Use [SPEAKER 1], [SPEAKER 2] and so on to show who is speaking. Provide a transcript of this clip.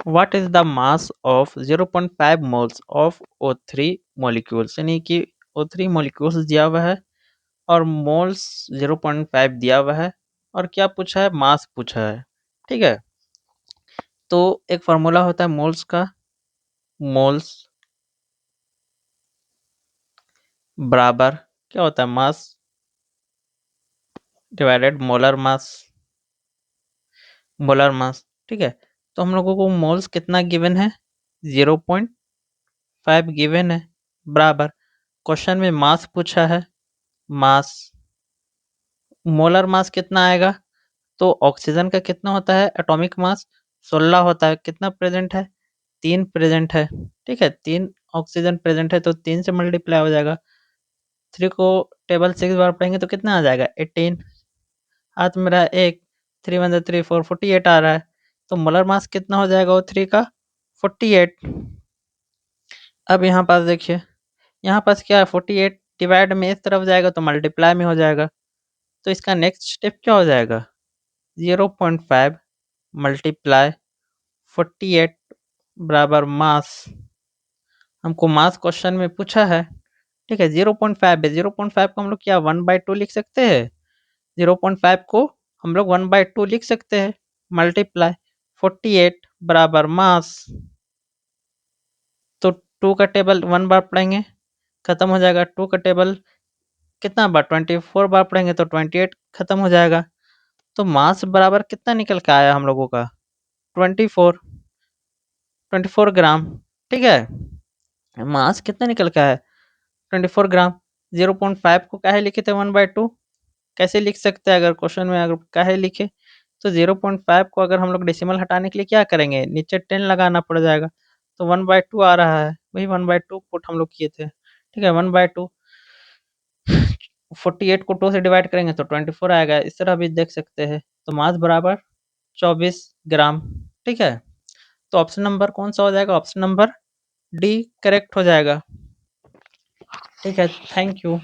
[SPEAKER 1] What is the mass of 0.5 moles of O3 molecules, यानी कि O3 molecules दिया हुआ है और मोल्स 0.5 दिया हुआ है और क्या पूछा है, मास पूछा है। ठीक है, तो एक फार्मूला होता है मोल्स का, मोल्स बराबर क्या होता है, mass divided molar mass, molar mass. ठीक है, तो हम लोगों को मोल्स कितना गिवन है, 0.5 गिवन है, बराबर क्वेश्चन में मास पूछा है, मास मोलर मास कितना आएगा, तो ऑक्सीजन का कितना होता है एटॉमिक मास, 16 होता है, कितना प्रेजेंट है, 3 प्रेजेंट है। ठीक है, 3 ऑक्सीजन प्रेजेंट है तो 3 से मल्टीप्लाई हो जाएगा, 3 को टेबल 6 बार पढ़ेंगे तो कितना आ जाएगा 18, हाथ में रहा एक, 3 वन 3 4 48 आ रहा है, तो मोलर मास कितना हो जाएगा वो 3 का 48। अब यहाँ पास देखिए, यहाँ पास क्या है 48 डिवाइड में इस तरफ जाएगा तो मल्टीप्लाई में हो जाएगा, तो इसका नेक्स्ट स्टेप क्या हो जाएगा, 0.5 मल्टीप्लाई 48 बराबर मास, हमको मास क्वेश्चन में पूछा है। ठीक है, 0.5 है, 0.5 को हम लोग क्या 1/2 लिख सकते हैं, 0.5 को हम लोग 1/2 लिख सकते हैं, मल्टीप्लाई 48 बराबर मास, तो 2 का टेबल 1 बार पढ़ेंगे खत्म हो जाएगा, 2 का टेबल कितना बार 24 बार पढ़ेंगे तो 28 खत्म हो जाएगा, तो मास बराबर कितना निकल के आया हम लोगों का 24, 24 ग्राम। ठीक है, मास कितना निकल के आया 24 ग्राम। 0.5 को काहे लिखे थे 1/2, कैसे लिख सकते हैं, अगर क्वेश्चन में अगर काहे लिखे, तो 0.5 को अगर हम लोग डेसिमल हटाने के लिए क्या करेंगे, नीचे 10 लगाना पड़ जाएगा, तो 1/2 आ रहा है, वही 1/2 पुट हम लोग किए थे। ठीक है, 1/2 48 को 2 से डिवाइड करेंगे तो 24 आएगा, इस तरह भी देख सकते हैं, तो मास बराबर 24 ग्राम। ठीक है, तो ऑप्शन नंबर कौन सा हो जाएगा, ऑप्शन नंबर डी करेक्ट हो जाएगा। ठीक है, थैंक यू।